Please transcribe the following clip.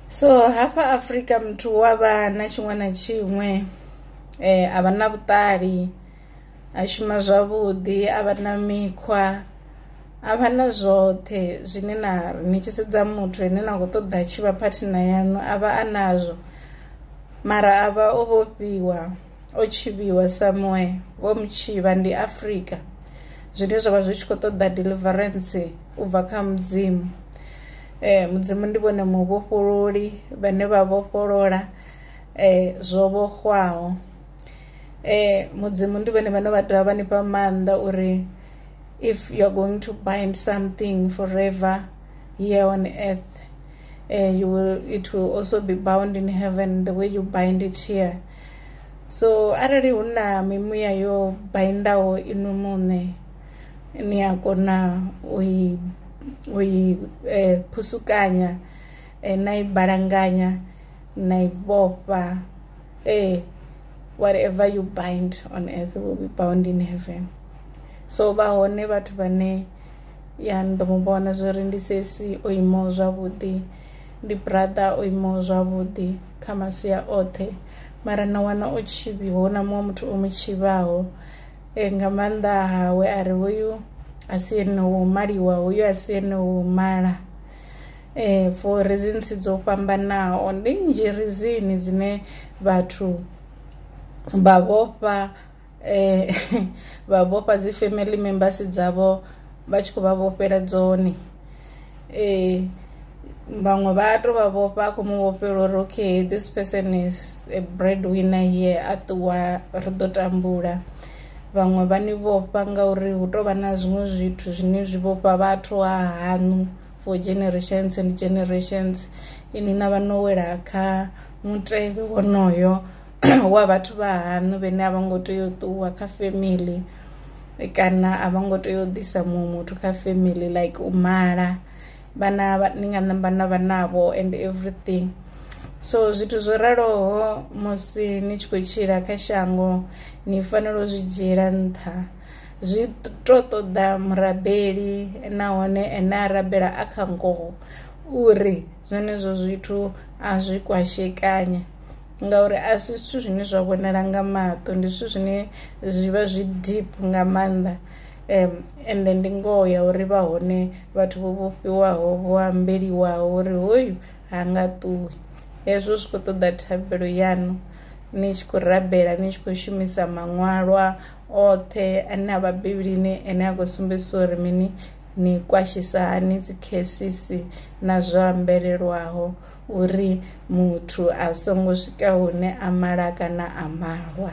So hapa Africa mtu wava na chimwe na chimwe ava na vhuṱali a shuma zwavhuḓi ava na mikhwa ava na zwoṱhe zwine na ni tshi sedza muthu ene na khou ṱoḓa tshi vha partner yanu ava a nazwo mara ava o vhofhiwa o tshivhiwa somewhere vho mutshivha ndi Africa zwine zwa vha zwi tshi khou ṱoḓa deliverance u bva kha mudzimu. Mudzimu ndi vhone muvhofhololi vhane vha vhofholola zwo vhoxwaho. Mudzimu ndi vhone vhane vha dovha vha nifha maanḓa uri if you're going to bind something forever here on earth it will also be bound in heaven the way you bind it here. So arali huna mimuya yo bindaho inu muṋe ni a kona u i phusukanya na i balanganya na i vhofha. Whatever you bind on earth will be bound in heaven. So vha hone vhathu vhane ya ndo muvhona zwori ndi sesi o imaho zwavhuḓi ndi brother o imaho zwavhuḓi kha masia oṱhe mara na wana o tshivhiwa na muṅwe muthu o mutshivhaho nga maanḓa hawe ari hoyu a si ene wo maliwa hoyu a si ene wo mala for reasons dzo fhambanaho. Ndi nnzhi reason dzine vhathu vha vhofha dzi family members dzavho vha tshi khou vha vhofhela dzone. Vhaṅwe vha to vha vhofha khou mu vhofhela uri okay this person is a breadwinner here a ṱuwa ri ḓo tambula. Vhaṅwe vha ni vhofha ngauri hu tou vha na zwiṅwe zwithu zwine zwi vhofha vhathu ha haṋu for generations and generations ini na vha no wela kha mutevhe wonoyo wa vhathu vha haṋu vhane a vha ngo tea u ṱuwa kha family kana a vha ngo tea u ḓisa muṅwe muthu kha family like u mala vhana ni nga namba na vha navho and everything. So zwithu zwo raloho musi ni tshi khou tshila kha shango ni fanela u zwi dzhiela nṱha. Zwi to ṱoḓa murabeli nahone ene a rabela a kha ngoho uri zwenezwo zwithu a zwi kwashekanya ngauri a si zwithu zwine zwa vhonala nga maṱo ndi zwithu zwine zwi vha zwi deep nga maanḓa. Ende ndi ngoho ya uri vha hone vhathu vho vhofhiwaho vho ambeliwaho uri hoyu ha nga ṱuwi. Hezwo zwi khou ṱoḓa thabelo yanu ni tshi khou rabela ni tshi khou shumisa maṅwalwa oṱhe ane a vha Bivhilini ane a khou sumbedzisa uri mini ni kwashisa hani dzi khesisi na zwo ambelelwaho uri muthu a songo swika hune a mala kana a malwa.